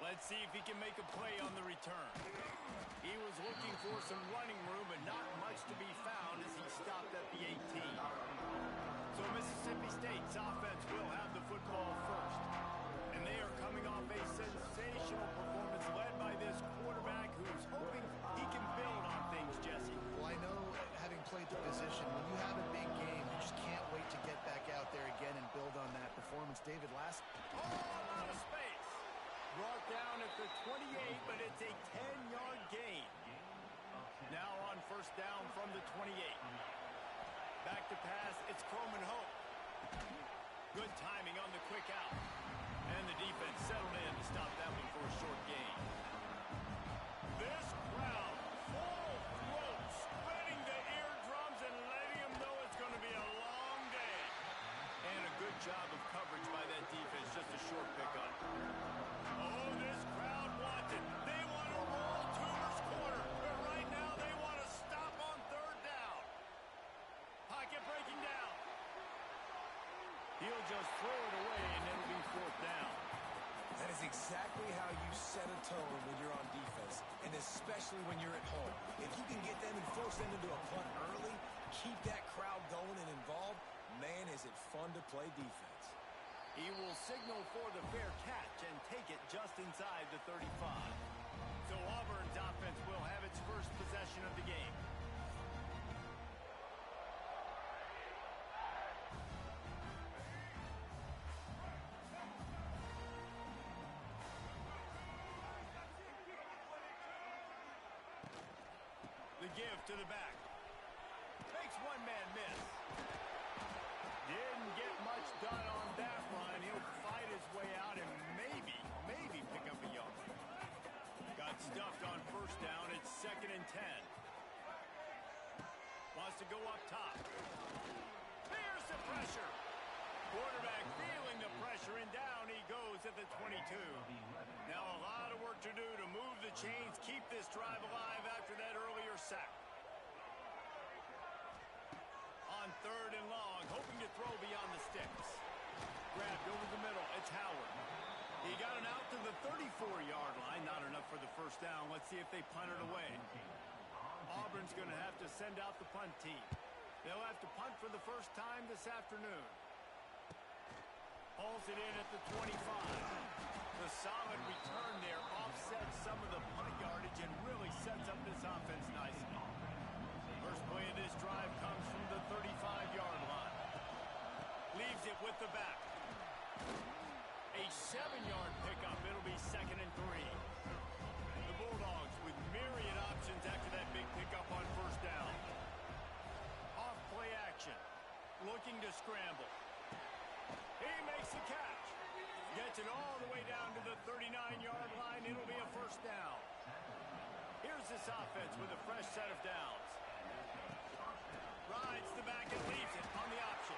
Let's see if he can make a play on the return. He was looking for some running room, but not much to be found as he stopped at the 18. So Mississippi State's offense will have the football first. And they are coming off a sensational performance led by this quarterback who's hoping he can build on things, Jesse. Well, I know, having played the position, when you have a big game, you just can't wait to get back out there again and build on that performance. David, last... Oh, out of space. Brought down at the 28, but it's a 10-yard gain. Now on first down from the 28. Back to pass, it's Coleman Hope. Good timing on the quick out. And the defense settled in to stop that one for a short gain. This crowd, full throat, spreading the eardrums and letting them know it's going to be a long day. And a good job of coverage by that defense, just a short pickup. Oh, this crowd wants it. They want to roll Toomer's corner, but right now they want to stop on third down. Pocket breaking down. He'll just throw it away, and it'll be fourth down. That is exactly how you set a tone when you're on defense, and especially when you're at home. If you can get them and force them into a punt early, keep that crowd going and involved, man, is it fun to play defense. He will signal for the fair catch and take it just inside the 35. So Auburn's offense will have its first possession of the game. The give to the back. Makes one man miss. Didn't get much done on that run. He'll fight his way out and maybe pick up a yard. Got stuffed on first down. It's 2nd and 10. Wants to go up top. There's the pressure. Quarterback feeling the pressure, and down he goes at the 22. Now a lot of work to do to move the chains, keep this drive alive after that earlier sack. On 3rd and long, hoping to throw beyond the sticks. Grabbed over the middle, it's Howard. He got it out to the 34-yard line, not enough for the first down. Let's see if they punt it away. Auburn's going to have to send out the punt team. They'll have to punt for the first time this afternoon. Pulls it in at the 25. The solid return there offsets some of the punt yardage and really sets up this offense nicely. First play of this drive comes from the 35-yard line. Leaves it with the back. A 7-yard pickup. It'll be 2nd and 3. The Bulldogs with myriad options after that big pickup on first down. Off play action. Looking to scramble. He makes the catch. Gets it all the way down to the 39-yard line. It'll be a first down. Here's this offense with a fresh set of downs. Rides the back and leaves it on the option.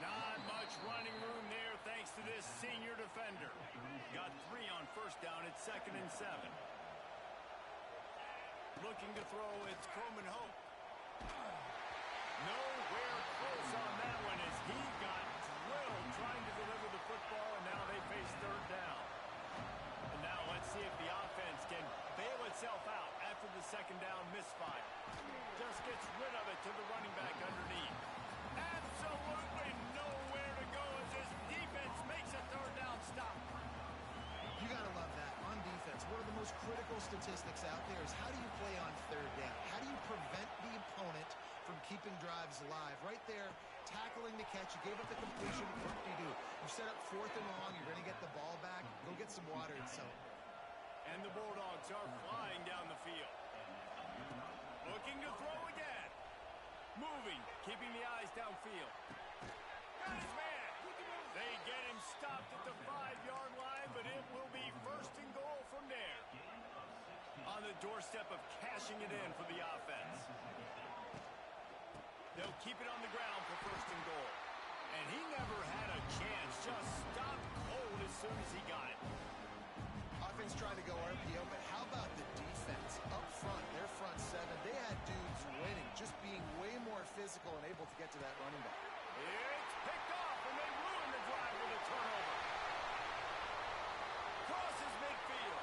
Not much running room there thanks to this senior defender. Got 3 on first down. It's 2nd and 7. Looking to throw, it's Coleman Hope. Nowhere close on that one as he got drilled trying to deliver the football, and now they face third down. And now let's see if the offense can bail itself out after the second down misfire. Just gets rid of it to the running back underneath. Absolutely nowhere to go as this defense makes a third down stop. You got to love that. On defense, one of the most critical statistics out there is how do you play on third down? How do you prevent the opponent from keeping drives alive? Right there, tackling the catch. You gave up the completion. What do you do? You set up 4th and long. You're going to get the ball back. Go get some water and so. And the Bulldogs are flying down the field. Looking to throw again. Moving, keeping the eyes downfield. Got his man. They get him stopped at the 5-yard line, but it will be 1st and goal from there. On the doorstep of cashing it in for the offense. They'll keep it on the ground for 1st and goal. And he never had a chance, just stopped cold as soon as he got it. Offense trying to go RPO, but how about the defense? Up front, their front 7, they had dudes winning, just being way more physical and able to get to that running back. It's picked off, and they ruin the drive with a turnover. Crosses midfield.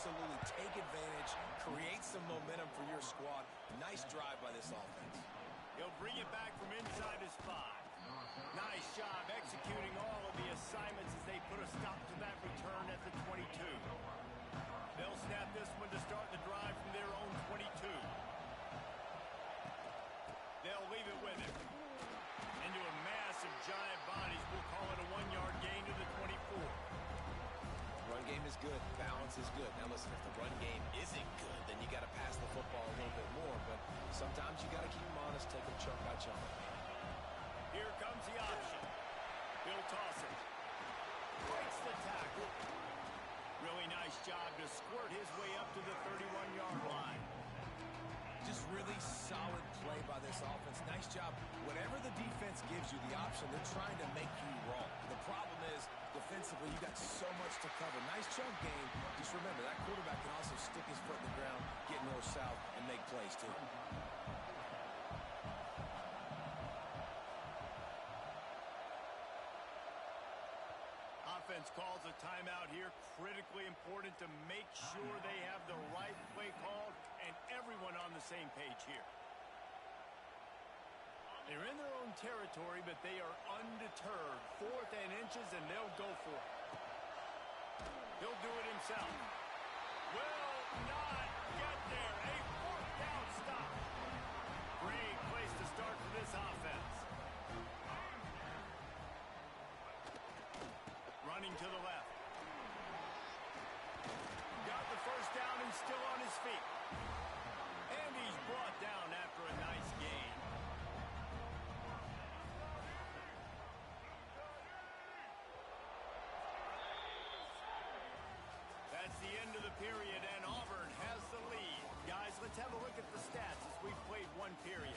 absolutely take advantage, create some momentum for your squad. Nice drive by this offense. He'll bring it back from inside his 5. Nice job executing all of the assignments as they put a stop to that return at the 22. They'll snap this one to start the drive from their own 22. They'll leave it with him. Into a mass of giant bodies. We'll call it a 1-yard gain to the 24. Run game is good. Balance is good. Now listen, if the run game isn't good, then you got to pass the football a little bit more. But sometimes you got to keep them honest, take them chunk by chunk. Here comes the option. He'll toss it. Breaks the tackle. Really nice job to squirt his way up to the 31-yard line. Just really solid play by this offense. Nice job. Whatever the defense gives you the option, they're trying to make you wrong. The problem is, defensively, you got so much to cover. Nice chunk game. Just remember, that quarterback can also stick his foot in the ground, get north-south, and make plays, too. Offense calls a timeout here. Critically important to make sure they have the right play called and everyone on the same page here. They're in their own territory, but they are undeterred. 4th and inches, and they'll go for it. He'll do it himself. Will not get there. A 4th down stop. Great place to start for this offense. Running to the left. Got the first down and still on his feet. And he's brought down after a nice gain. That's the end of the period, and Auburn has the lead. Guys, let's have a look at the stats as we've played one period.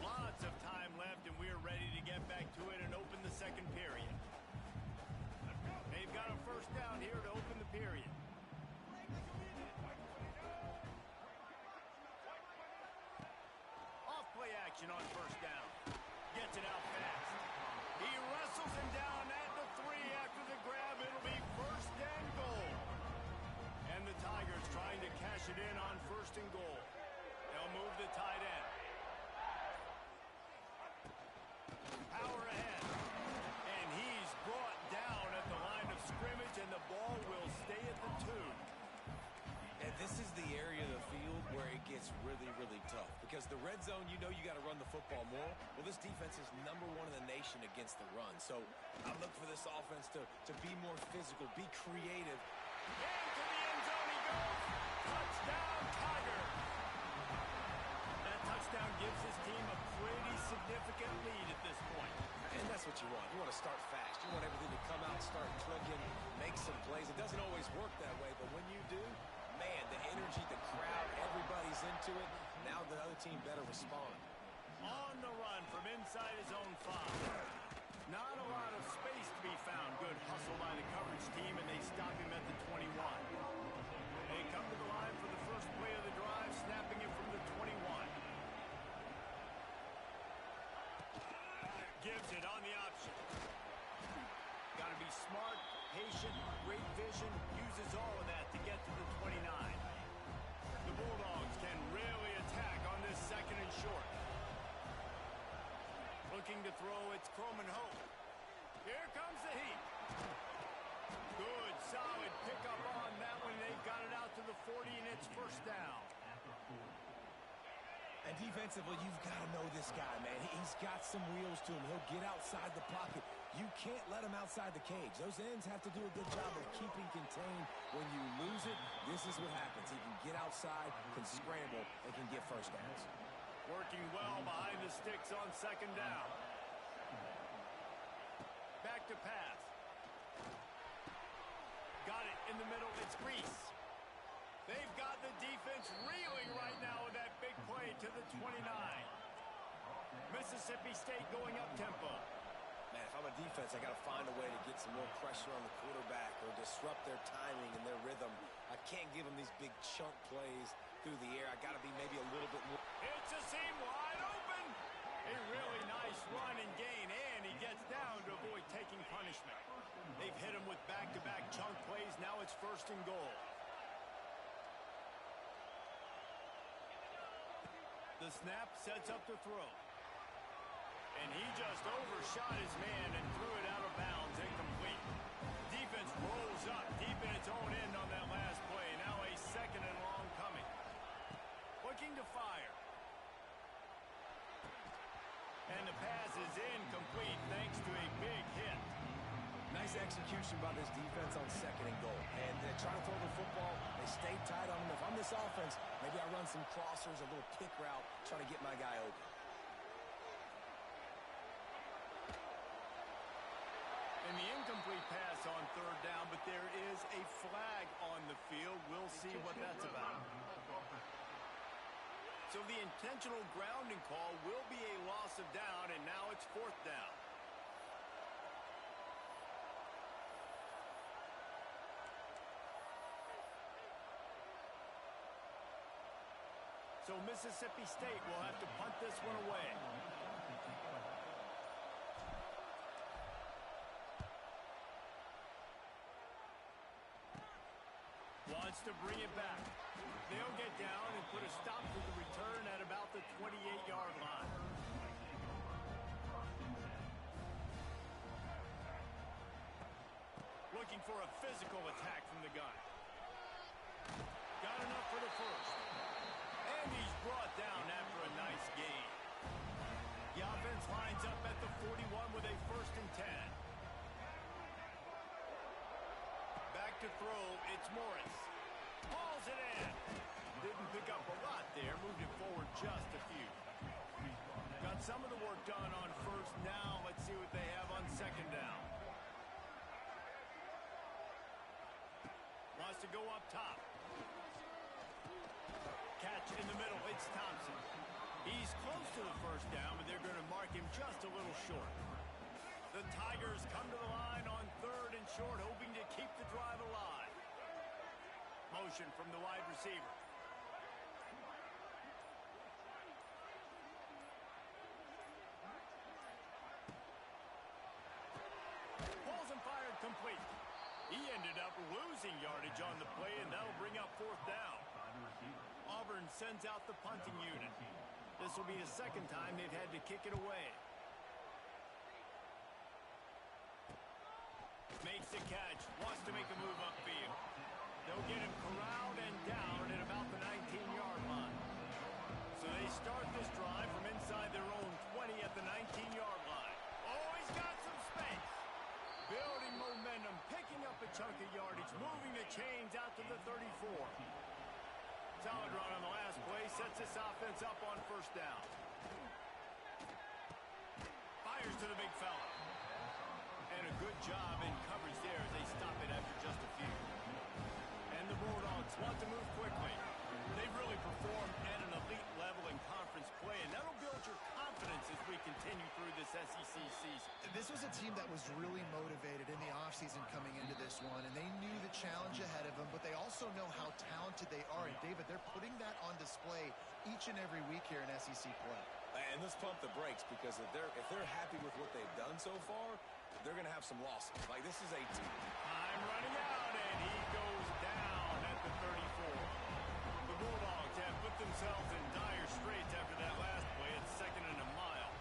Lots of time left, and we're ready to get back to it and open the second period. They've got a first down here to open the period. Off-play action on first down. Gets it out fast. He wrestles him down at the 3 after the grab. It'll be first and goal. And the Tigers trying to cash it in on first and goal. They'll move the tight end. Power ahead. And he's brought down at the line of scrimmage, and the ball will stay at the 2. And this is the area of the field where it gets really, really tough. Because the red zone, you know you got to run the football more. Well, this defense is #1 in the nation against the run. So I look for this offense to be more physical, be creative. Into the end zone he goes. Touchdown, Tiger. That touchdown gives his team a pretty significant lead at this point. And that's what you want. You want to start fast. You want everything to come out, start clicking, make some plays. It doesn't always work that way, but when you do, man, the energy, the crowd, everybody's into it. Now the other team better respond. On the run from inside his own 5. Not a lot of space to be found. Good hustle by the coverage team, and they stop him at the 21. They come to the line for the first play of the drive, snapping it from the 21. Gives it on the option. Got to be smart, patient, great vision, uses all of that to get to the 29. The Bulldogs can really attack on this second and short. Looking to throw, it's Coleman Hope. Here comes the heat. Good, solid pickup on that one. They've got it out to the 40, and it's first down. And defensively, you've got to know this guy, man. He's got some wheels to him. He'll get outside the pocket. You can't let him outside the cage. Those ends have to do a good job of keeping contained. When you lose it, this is what happens. He can get outside, can scramble, and can get first downs. Working well behind the sticks on second down. Back to pass. Got it in the middle. It's Reese. They've got the defense reeling right now with that big play to the 29. Mississippi State going up tempo. Man, if I'm a defense, I got to find a way to get some more pressure on the quarterback or disrupt their timing and their rhythm. I can't give them these big chunk plays through the air. I got to be maybe a little bit more. It's a seam wide open. A really nice run and gain, and he gets down to avoid taking punishment. They've hit him with back-to-back chunk plays. Now it's 1st and goal. The snap sets up the throw. And he just overshot his man and threw it out of bounds, incomplete. Defense rolls up deep in its own end on that last play. Now a 2nd and long coming. Looking to fire. And the pass is incomplete thanks to a big hit. Nice execution by this defense on 2nd and goal. And they try to throw the football. They stay tight on him. If I'm this offense, maybe I run some crossers, a little pick route, try to get my guy open. And the incomplete pass on 3rd down, but there is a flag on the field. We'll see what that's about. So the intentional grounding call will be a loss of down, and now it's 4th down. So Mississippi State will have to punt this one away. Wants to bring it back. They'll get down and put a stop to the return at about the 28-yard line. Looking for a physical attack from the gun. Got enough for the 1st. And he's brought down after a nice gain. The offense lines up at the 41 with a 1st and 10. Back to throw, it's Morris. Hauls it in. Didn't pick up a lot there, moved it forward just a few. Got some of the work done on 1st. Now let's see what they have on 2nd down. Wants to go up top. Catch in the middle, it's Thompson. He's close to the 1st down, but they're going to mark him just a little short. The Tigers come to the line on 3rd and short, hoping to keep the drive alive. Motion from the wide receiver. Balls and fired complete. He ended up losing yardage on the play, and that'll bring up 4th down. Auburn sends out the punting unit. This will be the 2nd time they've had to kick it away. Makes the catch, wants to make a move upfield. They'll get him corralled and down at about the 19-yard line. So they start this drive from inside their own 20 at the 19-yard line. Oh, he's got some space. Building momentum, picking up a chunk of yardage, moving the chains out to the 34. Solid run on the last play, sets this offense up on 1st down. Fires to the big fella. And a good job in coverage there as they stop it after just a few. And the Bulldogs want to move quickly. They've really performed at an elite level in conference play, and that'll build your confidence as we continue through this SEC season. This was a team that was really motivated in the offseason coming into this one, and they knew the challenge ahead of them, but they also know how talented they are. And, David, they're putting that on display each and every week here in SEC play. And let's pump the brakes, because if they're happy with what they've done so far, they're going to have some losses. Like, this is a team. Time running out, and he goes down at the 34. The Bulldogs have put themselves in dire straits after that last play. It's 2nd and a mile.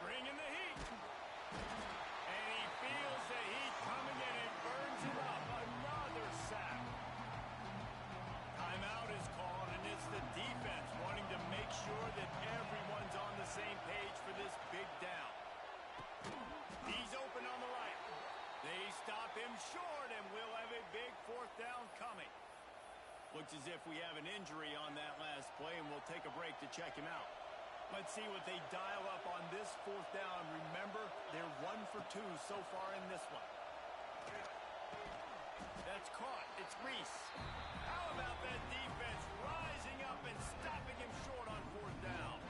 Bringing the heat. And he feels the heat coming in and burns it up. Another sack. Timeout is called, and it's the defense wanting to make sure that everyone's on the same page for this big down. He's open on the right. They stop him short, and we'll have a big 4th down coming. Looks as if we have an injury on that last play, and we'll take a break to check him out. Let's see what they dial up on this 4th down. Remember, they're 1 for 2 so far in this one. That's caught. It's Reese. How about that defense rising up and stopping him short on 4th down?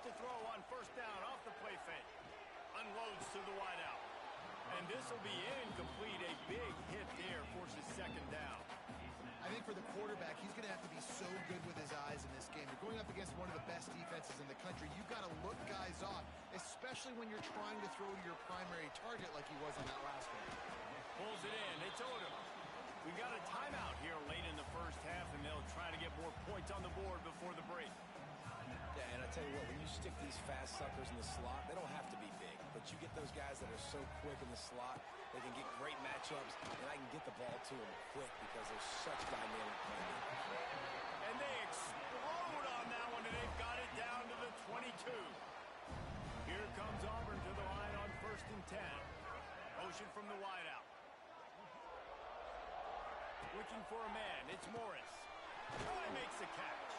to throw on first down off the play fake. Unloads to the wideout. And this will be incomplete. A big hit there forces second down. I think for the quarterback, he's going to have to be so good with his eyes in this game. You're going up against one of the best defenses in the country. You've got to look guys off, especially when you're trying to throw to your primary target like he was on that last one. Pulls it in. They told him. We've got a timeout here late in the first half, and they'll try to get more points on the board before the break. Yeah, and I tell you what, when you stick these fast suckers in the slot, they don't have to be big. But you get those guys that are so quick in the slot, they can get great matchups, and I can get the ball to them quick because they're such dynamic players. And they explode on that one, and they've got it down to the 22. Here comes Auburn to the line on 1st and 10. Motion from the wideout. Looking for a man. It's Morris. Troy makes the catch.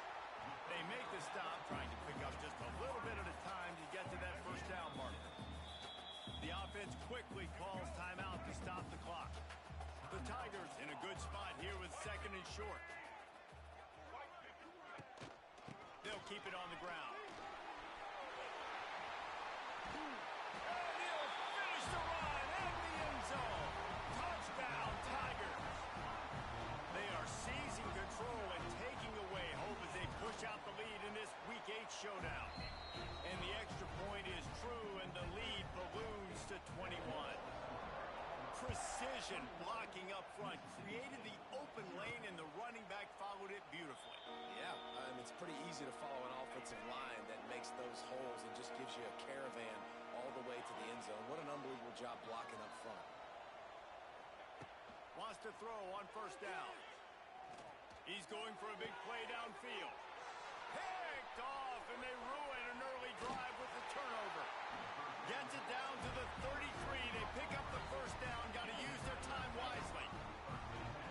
They make the stop, trying to pick up just a little bit at a time to get to that first down marker. The offense quickly calls timeout to stop the clock. The Tigers in a good spot here with 2nd and short. They'll keep it on the ground. And he'll finish the run in the end zone. Touchdown, Tigers. They are seizing control and taking away hope as they push out the lead in this Week 8 showdown. And the extra point is true, and the lead balloons to 21. Precision blocking up front created the open lane, and the running back followed it beautifully. Yeah, it's pretty easy to follow an offensive line that makes those holes and just gives you a caravan all the way to the end zone. What an unbelievable job blocking up front. Wants to throw on first down. He's going for a big play downfield. Picked off, and they ruin an early drive with the turnover. Gets it down to the 33. They pick up the first down. Got to use their time wisely.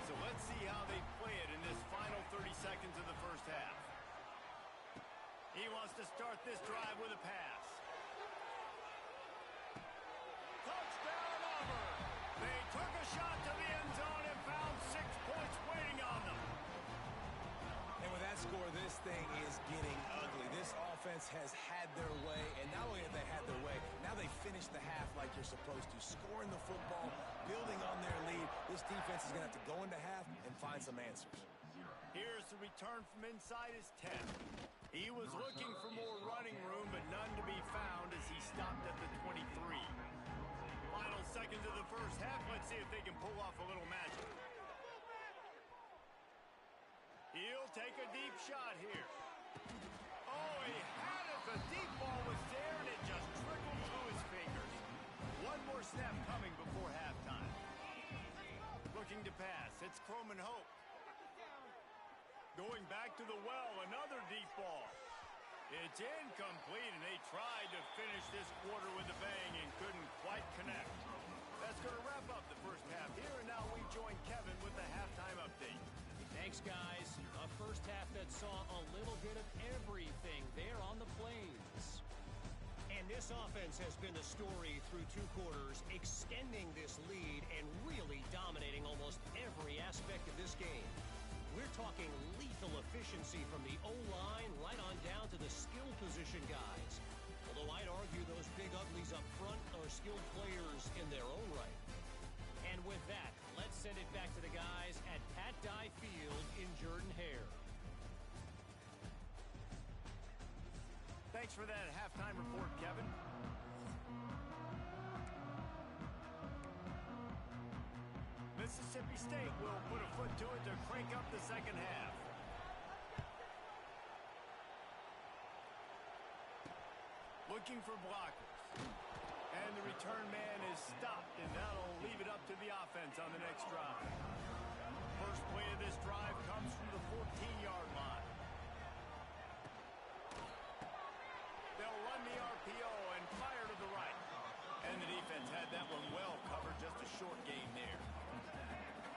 So let's see how they play it in this final 30 seconds of the first half. He wants to start this drive with a pass. Touchdown, Auburn. They took a shot to the end zone and found 6 points waiting on them. And with that score, this thing is getting ugly. This offense has had their way, and not only have they had their way, now they finish the half like you're supposed to, scoring the football, building on their lead. This defense is going to have to go into half and find some answers. Here's the return from inside his 10. He was looking for more running room, but none to be found as he stopped at the 23. Final seconds of the first half. Let's see if they can pull off a little magic. He'll take a deep shot here. Oh, he had it. The deep ball was there, and it just trickled through his fingers. One more snap coming before halftime. Looking to pass. It's Croman Hope. Going back to the well, another deep ball. It's incomplete, and they tried to finish this quarter with a bang and couldn't quite connect. That's going to wrap up the first half here, and now we join Kevin with the halftime update. Thanks, guys. A first half that saw a little bit of everything there on the Plains. And this offense has been the story through 2 quarters, extending this lead and really dominating almost every aspect of this game. We're talking lethal efficiency from the O-line right on down to the skill position guys. Although I'd argue those big uglies up front are skilled players in their own right. And with that, let's send it back to the guys at Pat Dye Field in Jordan-Hare. Thanks for that halftime report, Kevin. Mississippi State will put a foot to it to crank up the second half. Looking for blockers. And the return man is stopped, and that'll leave it up to the offense on the next drive. First play of this drive comes from the 14-yard line. They'll run the RPO and fire to the right. And the defense had that one well covered, just a short gain there.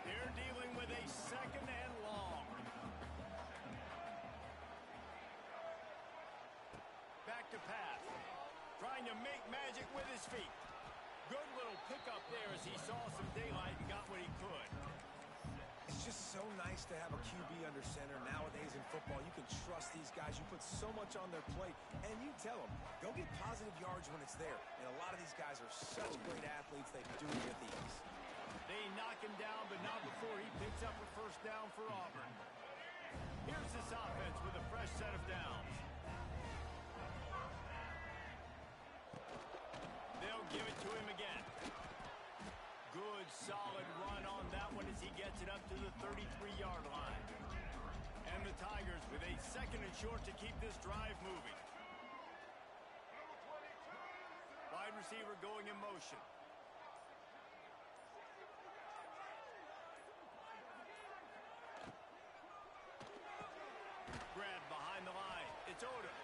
They're dealing with a 2nd and long. Back to pass. Trying to make magic with his feet. Good little pickup there as he saw some daylight and got what he could. It's just so nice nice to have a QB under center. Nowadays in football, you can trust these guys. You put so much on their plate, and you tell them, go get positive yards when it's there. And a lot of these guys are such great athletes, they can do it with ease. They knock him down, but not before he picks up a first down for Auburn. Here's this offense with a fresh set of downs. They'll give it to him again. Good, solid run on that one as he gets it up to the 33-yard line. And the Tigers with a second and short to keep this drive moving. Wide receiver going in motion. Grab behind the line. It's Auburn.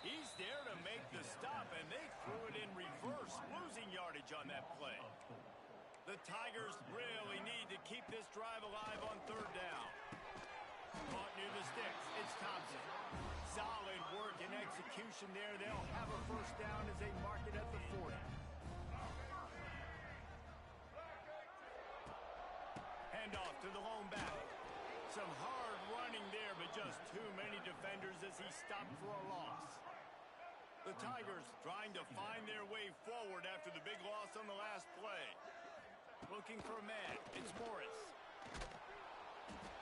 He's there to make the stop, and they threw it in reverse, losing yardage on that play. The Tigers really need to keep this drive alive on third down. Caught near the sticks. It's Thompson. Solid work and execution there. They'll have a first down as they mark it at the 40. Handoff to the lone back. Some hard running there, but just too many defenders as he stopped for a loss. The Tigers trying to find their way forward after the big loss on the last play. Looking for a man. It's Morris.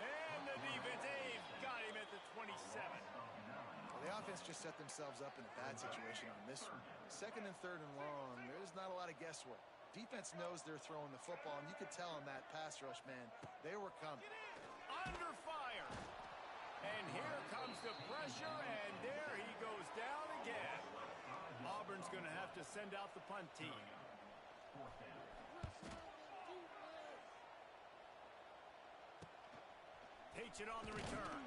And the defense, they've got him at the 27. Well, the offense just set themselves up in a bad situation on this one. Second and third and long, there's not a lot of guesswork. Defense knows they're throwing the football, and you could tell on that pass rush, man, they were coming. Under fire. And here comes the pressure, and there he goes down again. Auburn's going to have to send out the punt team. Takes it on the return.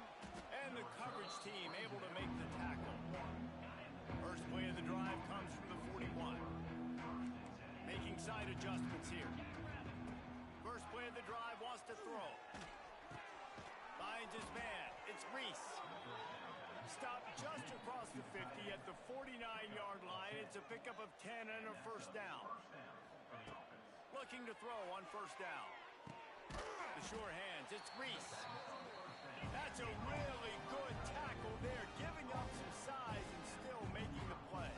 And the coverage team able to make the tackle. First play of the drive comes from the 41. Making side adjustments here. First play of the drive wants to throw. Finds his man. It's Reese. Stopped just across the 50 at the 49-yard line. It's a pickup of 10 and a first down. Looking to throw on first down. The sure hands. It's Reese. That's a really good tackle there, giving up some size and still making the play.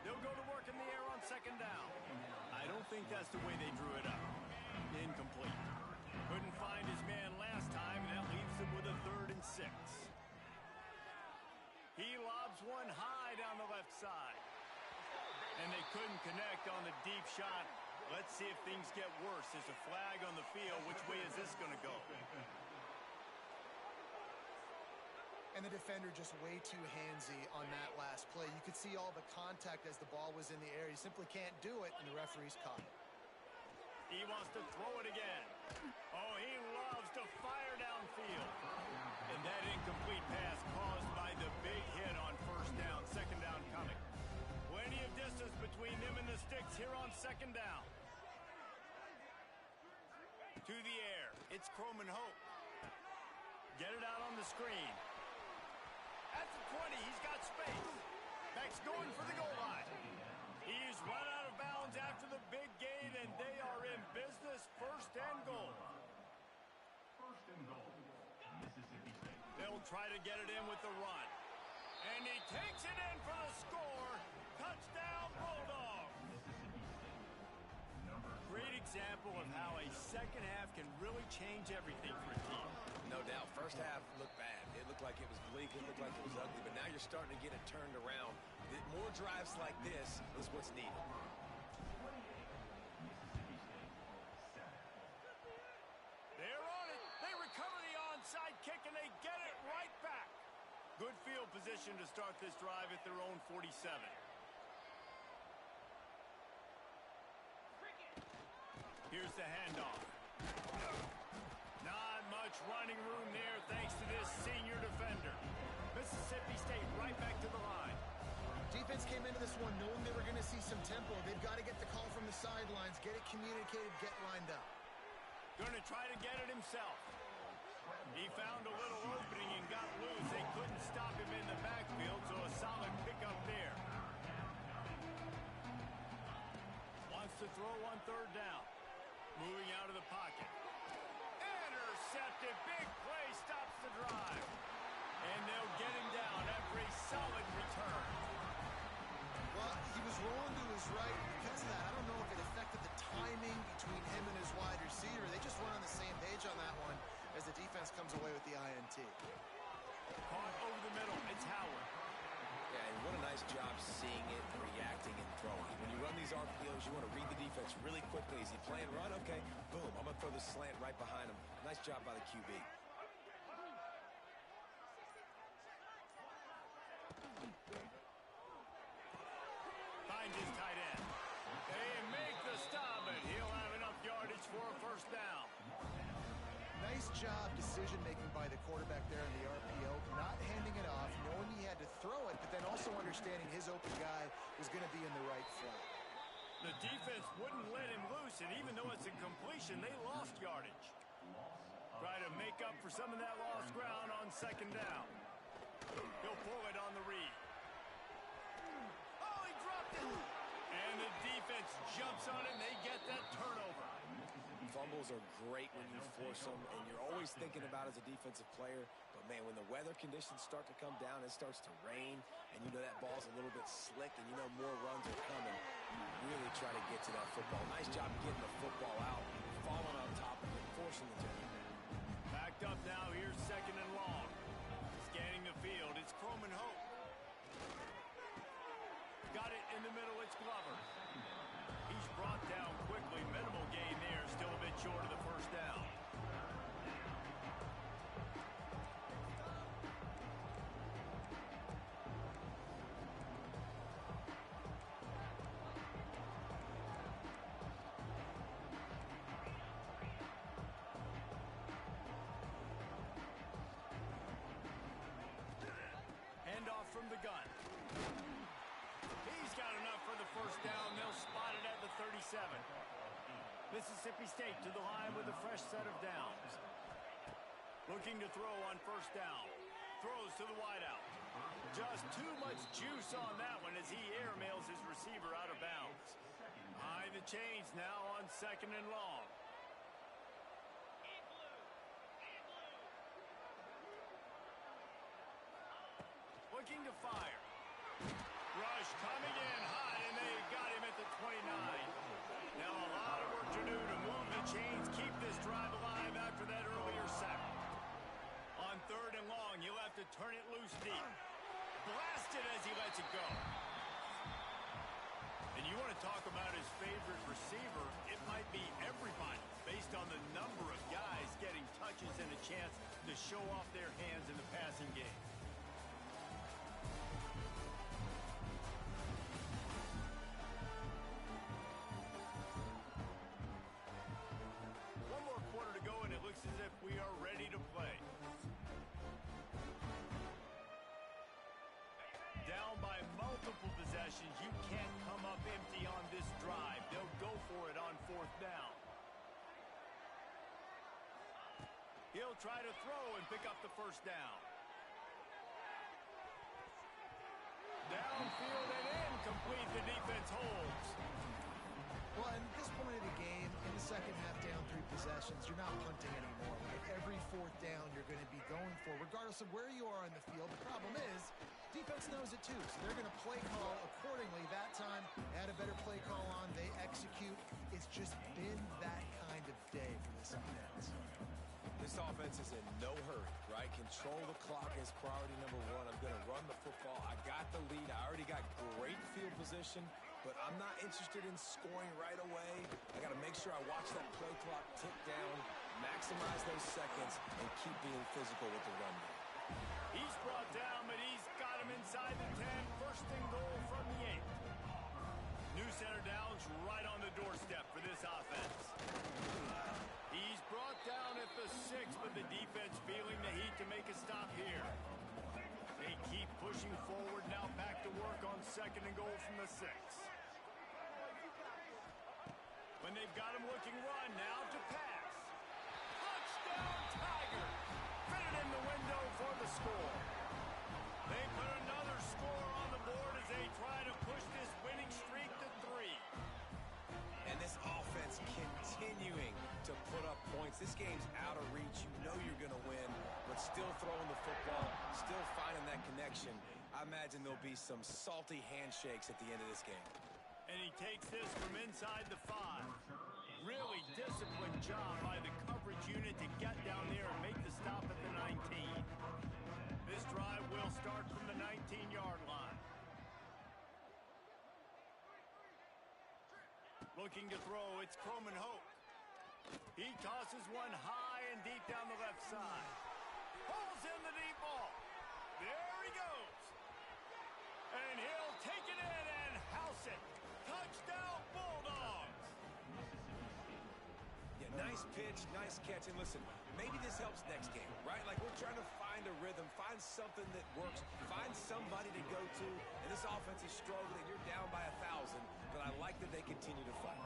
They'll go to work in the air on second down. I don't think that's the way they drew it up. Incomplete. Couldn't find his man last time, and that leaves them with a 3rd and 6. He lobs one high down the left side. And they couldn't connect on the deep shot. Let's see if things get worse. There's a flag on the field. Which way is this going to go? And the defender just way too handsy on that last play. You could see all the contact as the ball was in the air. He simply can't do it, and the referee's caught it. He wants to throw it again. Oh, he loves to fire downfield. And that incomplete pass caused by the big hit on first down. Second down coming. Plenty of distance between them and the sticks here on second down. To the air. It's Croman Hope. Get it out on the screen. At the 20, he's got space. Max going for the goal line. He's run out of bounds after the big gain, and they are in business. First and goal. They'll try to get it in with the run. And he takes it in for the score. Touchdown, Bulldogs. Great example of how a second half can really change everything for a team. No doubt. First half looked bad. It looked like it was bleak. It looked like it was ugly. But now you're starting to get it turned around. More drives like this is what's needed. They're on it. They recover the onside kick, and they get it right back. Good field position to start this drive at their own 47. Here's the handoff. Not much running room there thanks to this senior defender. Mississippi State right back to the line. Defense came into this one knowing they were going to see some tempo. They've got to get the call from the sidelines, get it communicated, get lined up. Going to try to get it himself. He found a little opening and got loose. They couldn't stop him in the backfield, so a solid pickup there. Wants to throw on third down. Moving out of the pocket. Intercepted. solid return. Well, he was rolling to his right. Because of that, I don't know if it affected the timing between him and his wide receiver. They just weren't on the same page on that one as the defense comes away with the INT. Caught over the middle. It's Howard. Yeah, and what a nice job seeing it, reacting, and throwing. When you run these RPOs, you want to read the defense really quickly. Is he playing run? Okay, boom. I'm going to throw the slant right behind him. Nice job by the QB. Finds his tight end. They make the stop, and he'll have enough yardage for a first down. Nice job decision-making by the quarterback there in the RPO, not handing it off, knowing he had to throw it, but then also understanding his open guy was going to be in the right spot. The defense wouldn't let him loose, and even though it's a completion, they lost yardage. Try to make up for some of that lost ground on second down. He'll pull it on the read. Oh, he dropped it! And the defense jumps on it, and they get that turnover. Fumbles are great when you force them, and you're always thinking about as a defensive player. But, man, when the weather conditions start to come down, it starts to rain, and you know that ball's a little bit slick, and you know more runs are coming. You really try to get to that football. Nice job getting the football out, falling on top of it, forcing the turnover. Backed up now. Here's second and long. Scanning the field. It's Chrome and Hope. Got it in the middle. It's Glover. He's brought down quickly. Minimal gain there. Still a bit short of the first down. Handoff from the gun. He's got enough for the first down. They'll spot it at the 37. Mississippi State to the line with a fresh set of downs. Looking to throw on first down. Throws to the wideout. Just too much juice on that one as he airmails his receiver out of bounds. Behind the chains now on second and long. Looking to fire. Rush coming in hot, and they got him at the 29. Now a lot of work to do to move the chains, keep this drive alive after that earlier sack. On third and long, he'll have to turn it loose deep. Blast it as he lets it go. And you want to talk about his favorite receiver, it might be everybody, based on the number of guys getting touches and a chance to show off their hands in the passing game. One more quarter to go, and it looks as if we are ready to play. Down by multiple possessions, you can't come up empty on this drive. They'll go for it on fourth down. He'll try to throw and pick up the first down. Downfield and incomplete. The defense holds. Well, at this point of the game, in the second half, down 3 possessions, you're not punting anymore. Right? Every fourth down you're going to be going for, regardless of where you are in the field. The problem is, defense knows it too, so they're going to play call accordingly. That time, they had a better play call on. They execute. It's just been that kind of day for this offense. This offense is in no hurry, right? Control the clock is priority number one. I'm going to run the football. I got the lead. I already got great field position, but I'm not interested in scoring right away. I got to make sure I watch that play clock tick down, maximize those seconds, and keep being physical with the run game. He's brought down, but he's got him inside the 10. First and goal from the 8. New center downs right on the doorstep for this offense. He's brought down at the 6, but the defense feeling the heat to make a stop here. They keep pushing forward, now back to work on second and goal from the 6. When they've got him looking run, now to pass. Touchdown Tigers! Fitted in the window for the score. They put another score on the board as they try to push this winning streak to 3. And this offense continuing to put up points. This game's out of reach. You know you're going to win, but still throwing the football, still finding that connection. I imagine there'll be some salty handshakes at the end of this game. And he takes this from inside the 5. Really disciplined job by the coverage unit to get down there and make the stop at the 19. This drive will start from the 19-yard line. Looking to throw, it's Croman Hoke. He tosses one high and deep down the left side. Pulls in the deep ball. There he goes. And he'll take it in and house it. Touchdown, Bulldogs. Yeah, nice pitch, nice catch. And listen, maybe this helps next game, right? Like we're trying to find a rhythm, find something that works, find somebody to go to. And this offense is struggling. You're down by 1,000, but I like that they continue to fight.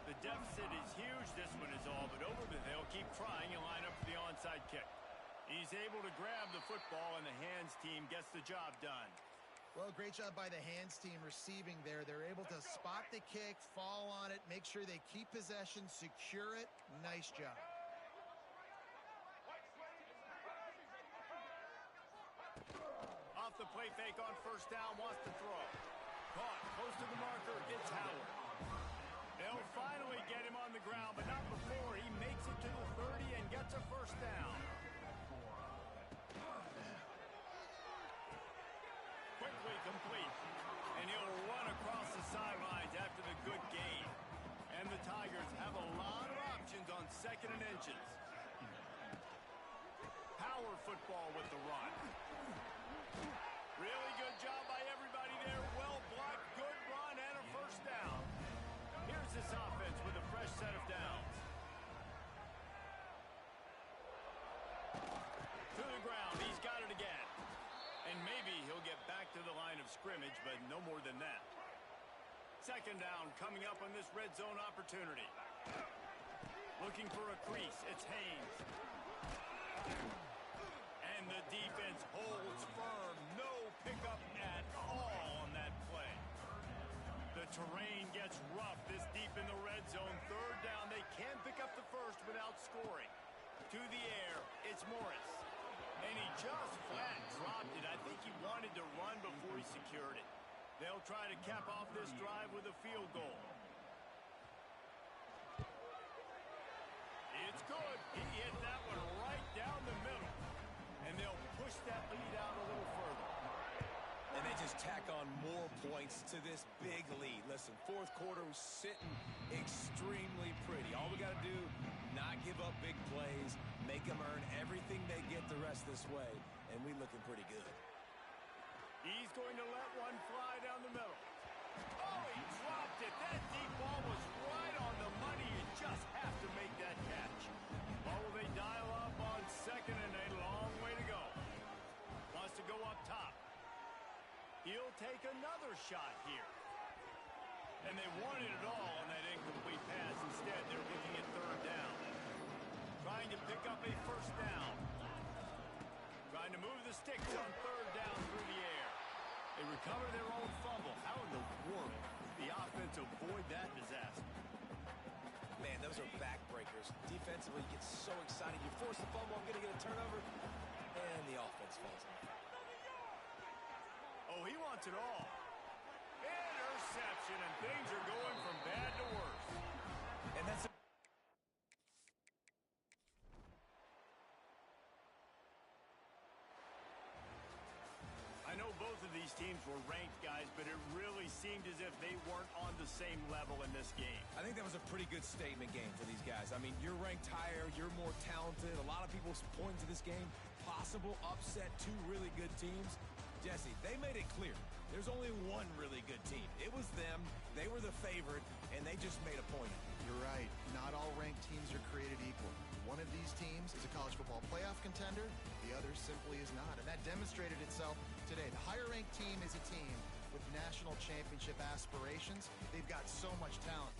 The deficit is huge. This one is all but over, but they'll keep trying and line up for the onside kick. He's able to grab the football, and the hands team gets the job done. Well, great job by the hands team receiving there. They're able to spot the kick, fall on it, make sure they keep possession, secure it. Nice job. Off the play fake on first down, wants to throw. Caught, close to the marker, it's Howard. They'll finally get him on the ground, but not before he makes it to the 30 and gets a first down. Quickly complete, and he'll run across the sidelines after the good gain. And the Tigers have a lot of options on 2nd and inches. Power football with the run. Really good job by everybody there. Well blocked, good run, and a first down. Here's this offense with a fresh set of downs. To the ground, he's got it again. And maybe he'll get back to the line of scrimmage, but no more than that. 2nd down coming up on this red zone opportunity. Looking for a crease, it's Haynes. And the defense holds firm. No pickup at all on that play. The terrain gets rough this deep in the red zone. 3rd down, they can pick up the first without scoring. To the air, it's Morris. And he just flat dropped it. I think he wanted to run before he secured it. They'll try to cap off this drive with a field goal. It's good. He hit that one right down the middle. And they'll push that lead out a little further. And they just tack on more points to this big lead. Listen, 4th quarter was sitting extremely pretty. All we got to do, not give up big plays, make them earn everything they get the rest this way, and we looking pretty good. He's going to let one fly down the middle. Oh, he dropped it. That deep ball was right on the money. You just have to make that catch. Well, will they dial up on 2nd and a long way to go? Wants to go up top. He'll take another shot here. And they wanted it all on that incomplete pass. Instead, they're looking at 3rd down. Trying to pick up a first down. Trying to move the sticks on 3rd down through the air. They recover their own fumble. How in the world did the offense avoid that disaster? Man, those are backbreakers. Defensively, you get so excited. You force the fumble, I'm going to get a turnover, and the offense falls off. Oh, he wants it all. Interception, and things are going from bad to worse. And that's I know both of these teams were ranked, guys, but it really seemed as if they weren't on the same level in this game. I think that was a pretty good statement game for these guys. I mean, you're ranked higher, you're more talented. A lot of people point to this game, possible upset, 2 really good teams. Jesse, they made it clear. There's only one really good team. It was them. They were the favorite, and they just made a point. You're right. Not all ranked teams are created equal. One of these teams is a college football playoff contender. The other simply is not. And that demonstrated itself today. The higher-ranked team is a team with national championship aspirations. They've got so much talent.